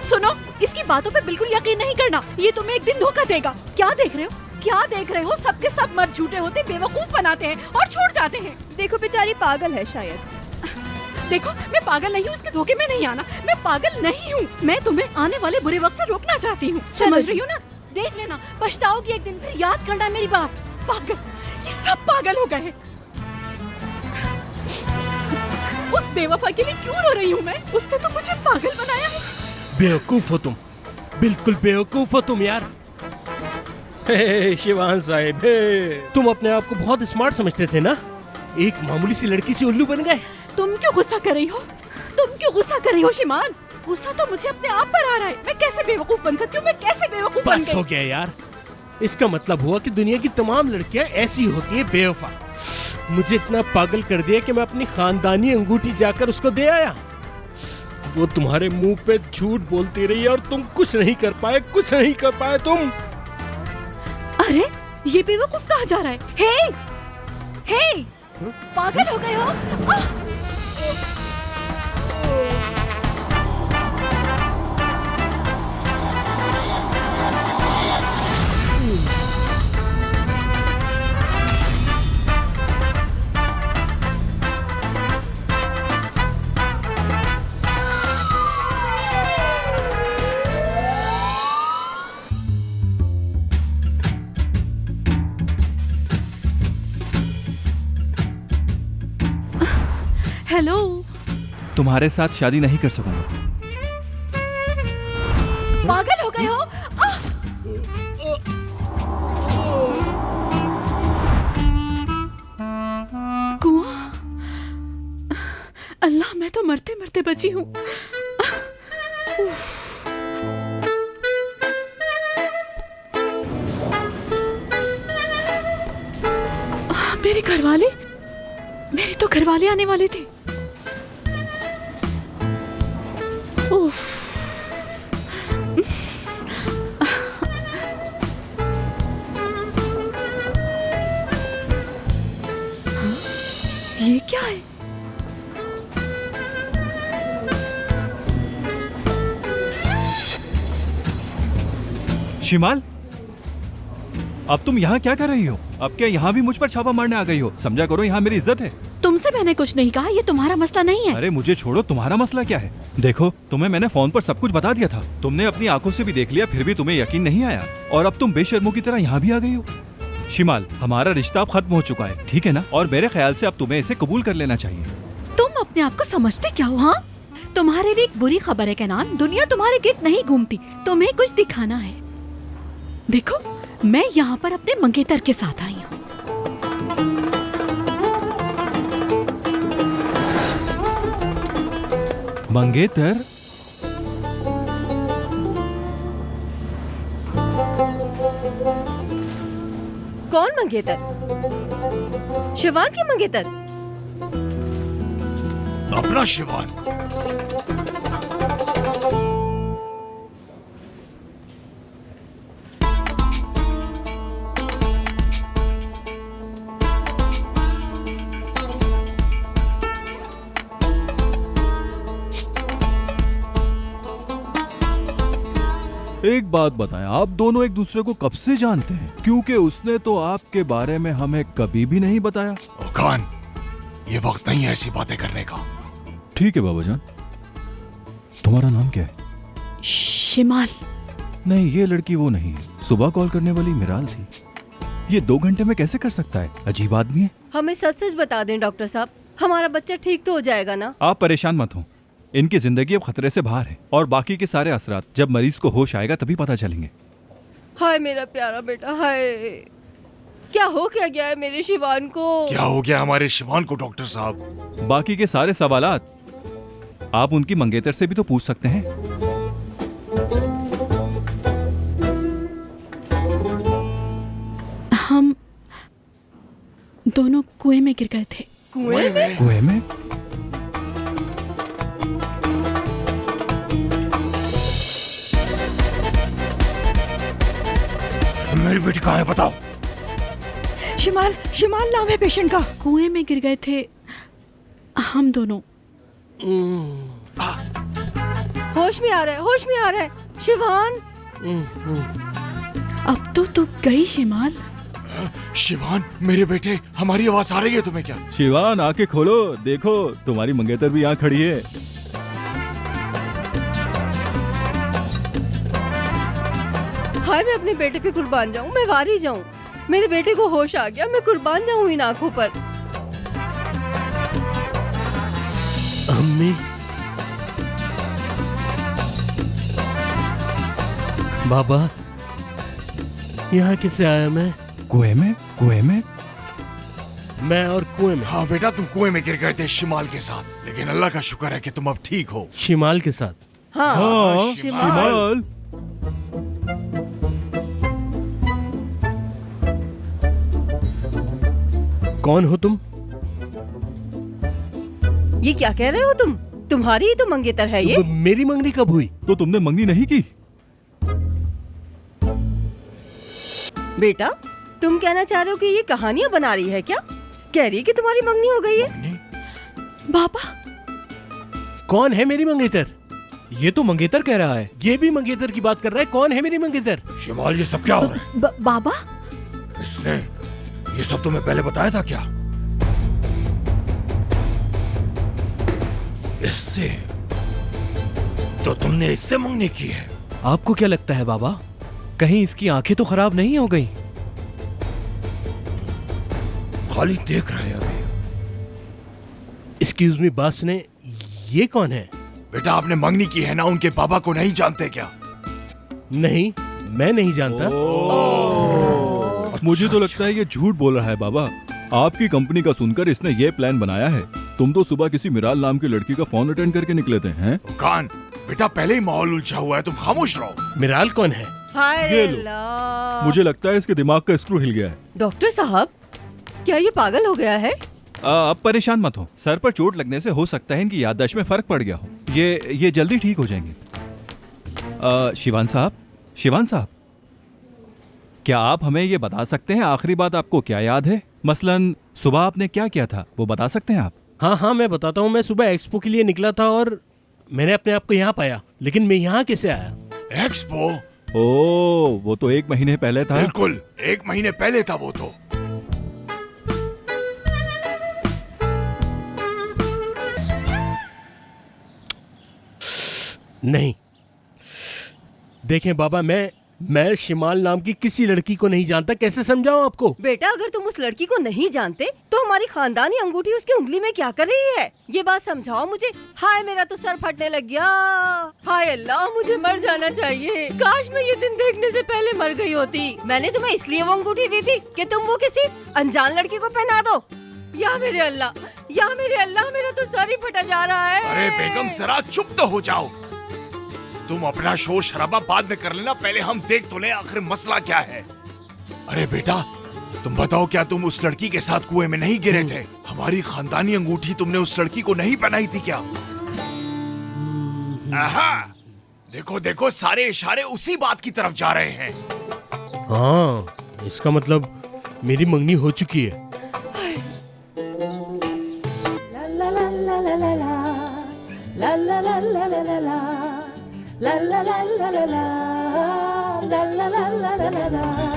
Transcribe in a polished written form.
सुनो, इसकी बातों पे बिल्कुल यकीन नहीं करना, ये तुम्हें एक दिन धोखा देगा। क्या देख रहे हो, क्या देख रहे हो? सबके सब मर्द झूठे होते, बेवकूफ बनाते हैं और छोड़ जाते हैं। देखो बेचारी पागल है शायद। देखो, मैं पागल नहीं हूँ, उसके धोखे में नहीं आना। मैं पागल नहीं हूँ, मैं तुम्हें आने वाले बुरे वक्त से रोकना चाहती हूँ। समझ रही हो ना? देख लेना, पछताओगी एक दिन, फिर याद करना मेरी बात। पागल, ये सब पागल हो गए हैं। उस बेवफा के लिए क्यों रो रही हूँ मैं? उसने तो मुझे पागल बनाया है। बेवकूफ हो तुम, बिल्कुल बेवकूफ हो तुम यार। हे शिवान साहिब, तुम अपने आप को बहुत स्मार्ट समझते थे ना, एक मामूली सी लड़की से उल्लू बन गए। तुम क्यों गुस्सा कर रही हो? तुम क्यों गुस्सा कर रही हो शिमाल? गुस्सा तो मुझे अपने आप पर आ रहा है। मैं कैसे बेवकूफ बन सकती हूँ? मैं कैसे बेवकूफ बन बस गई? हो गया यार, इसका मतलब हुआ कि दुनिया की तमाम लड़कियां ऐसी होती है, बेवफा। मुझे इतना पागल कर दिया कि मैं अपनी खानदानी अंगूठी जाकर उसको दे आया। वो तुम्हारे मुंह पे झूठ बोलती रही और तुम कुछ नहीं कर पाए, कुछ नहीं कर पाए तुम। अरे, ये बेवकूफ कहाँ जा रहा है? हे, पागल हो गए हो? हेलो, तुम्हारे साथ शादी नहीं कर सकूंगा। पागल हो गए हो? कुआं, अल्लाह, मैं तो मरते मरते बची हूँ। मेरे घरवाले, मेरे तो घरवाले आने वाले थे। उफ। ये क्या है? शिमाल, अब तुम यहाँ क्या कर रही हो? अब क्या यहाँ भी मुझ पर छापा मारने आ गई हो? समझा करो, यहाँ मेरी इज्जत है। तुमसे मैंने कुछ नहीं कहा, ये तुम्हारा मसला नहीं है। अरे मुझे छोड़ो, तुम्हारा मसला क्या है? देखो, तुम्हें मैंने फोन पर सब कुछ बता दिया था, तुमने अपनी आंखों से भी देख लिया, फिर भी तुम्हें यकीन नहीं आया, और अब तुम बेशर्मों की तरह यहाँ भी आ गई हो। शिमाल, हमारा रिश्ता अब खत्म हो चुका है, ठीक है ना? और मेरे ख्याल से अब तुम्हें इसे कबूल कर लेना चाहिए। तुम अपने आप को समझते क्या हो? हाँ, तुम्हारे लिए एक बुरी खबर है कैनान, दुनिया तुम्हारे गिर्द नहीं घूमती, तुम्हें कुछ दिखाना है। देखो, मैं यहाँ पर अपने मंगेतर के साथ आई हूँ। मंगेतर? कौन मंगेतर? शिवान की मंगेतर? अपना शिवान। एक बात बताएं, आप दोनों एक दूसरे को कब से जानते हैं? क्योंकि उसने तो आपके बारे में हमें कभी भी नहीं बताया। ओ खान, ये वक्त नहीं है ऐसी बातें करने का। ठीक है बाबाजान, तुम्हारा नाम क्या है? शिमाल। नहीं, ये लड़की वो नहीं है, सुबह कॉल करने वाली मिराल थी। ये 2 घंटे में कैसे कर सकता है? अजीब आदमी है। हमें सच सच बता दें डॉक्टर साहब, हमारा बच्चा ठीक तो हो जाएगा ना? आप परेशान मत हो, इनकी जिंदगी अब खतरे से बाहर है, और बाकी के सारे असरात जब मरीज को होश आएगा तभी पता चलेंगे। हाय मेरा प्यारा बेटा, हाय। क्या हो क्या गया है मेरे शिवान को? क्या हो गया हमारे शिवान को डॉक्टर साहब? बाकी के सारे सवालात आप उनकी मंगेतर से भी तो पूछ सकते हैं। हम दोनों कुएं में गिर गए थे। कुएं में? कुएं में? मेरी बेटी कहाँ है बताओ? शिमाल, शिमाल नाम है पेशेंट का। कुएं में गिर गए थे हम दोनों। होश में आ रहा है, होश में आ रहा है। शिवान, अब तो तू गई शिमाल। शिवान, मेरे बेटे, हमारी आवाज आ रही है तुम्हें क्या? शिवान आंखें खोलो, देखो तुम्हारी मंगेतर भी यहाँ खड़ी है। हाय मैं अपने बेटे पे कुर्बान जाऊं, मैं वारी जाऊं। मेरे बेटे को होश आ गया, मैं कुर्बान जाऊं इन आंखों पर। अम्मी, बाबा, यहाँ कैसे आया मैं? कुएं में? कुएं में? मैं और कुएं में? हाँ बेटा, तुम कुएं में गिर गए थे शिमाल के साथ, लेकिन अल्लाह का शुक्र है कि तुम अब ठीक हो। शिमाल के साथ? हाँ, हाँ, शिमाल। शिमाल। कौन हो तुम? ये क्या कह रहे हो तुम? तुम्हारी ही तो मंगेतर है ये। मेरी मंगनी कब हुई? तो तुमने मंगनी नहीं की? बेटा, तुम कहना चाह रहे हो कि ये कहानियां बना रही है क्या? कह रही है कि तुम्हारी मंगनी हो गई है। बाबा, कौन है मेरी मंगेतर? ये तो मंगेतर कह रहा है। ये भी मंगेतर की बात कर रहा है। कौन है मेरी मंगेतर? शिमाल, ये सब क्या हो रहा है? बाबा, इसने ये सब तुम्हें पहले बताया था क्या? इससे तो तुमने इससे मंगनी की है? आपको क्या लगता है बाबा, कहीं इसकी आंखें तो खराब नहीं हो गई? खाली देख रहे हैं अभी। एक्सक्यूज मी, बात सुने, ये कौन है? बेटा, आपने मंगनी की है ना, उनके बाबा को नहीं जानते क्या? नहीं, मैं नहीं जानता। मुझे तो लगता है ये झूठ बोल रहा है बाबा। आपकी कंपनी का सुनकर इसने ये प्लान बनाया है। तुम तो सुबह किसी मिराल नाम की लड़की का फोन अटेंड करके निकले थे, हैं? कान, बेटा पहले ही माहौल उलझा हुआ है, तुम खामोश रहो। मिराल कौन है? हाय ये लो। अल्लाह। मुझे लगता है इसके दिमाग का स्क्रू हिल गया है। डॉक्टर साहब, क्या ये पागल हो गया है? अब परेशान मत हो। सर पर चोट लगने से हो सकता है इनकी याददाश्त में फर्क पड़ गया हो। ये जल्दी ठीक हो जाएंगे। शिवान साहब, क्या आप हमें ये बता सकते हैं आखिरी बात आपको क्या याद है? मसलन सुबह आपने क्या किया था, वो बता सकते हैं आप? हाँ, मैं बताता हूँ। मैं सुबह एक्सपो के लिए निकला था और मैंने अपने आप को यहाँ पाया, लेकिन मैं यहाँ कैसे आया? एक्सपो? ओ, वो तो 1 महीने पहले था। बिल्कुल, 1 महीने पहले था वो तो। नहीं, देखें बाबा, मैं शिमाल नाम की किसी लड़की को नहीं जानता। कैसे समझाऊं आपको? बेटा, अगर तुम उस लड़की को नहीं जानते तो हमारी खानदानी अंगूठी उसकी उंगली में क्या कर रही है? ये बात समझाओ मुझे। हाय, मेरा तो सर फटने लग गया। हाय अल्लाह, मुझे मर जाना चाहिए। काश मैं ये दिन देखने से पहले मर गई होती। मैंने तुम्हें इसलिए वो अंगूठी दी थी कि तुम वो किसी अनजान लड़की को पहना दो। या मेरे अल्लाह, मेरा तो सर ही फटा जा रहा है। अरे बेगम, जरा चुप तो हो जाओ। तुम अपना शोर शराबा बाद में कर लेना, पहले हम देख तो ले आखिर मसला क्या है। अरे बेटा, तुम बताओ, क्या तुम उस लड़की के साथ कुएं में नहीं गिरे थे? हमारी खानदानी अंगूठी तुमने उस लड़की को नहीं पहनाई थी क्या? आहा, देखो देखो, सारे इशारे उसी बात की तरफ जा रहे हैं। हाँ, इसका मतलब मेरी मंगनी हो चुकी है। La la la la la la la la la la la la la la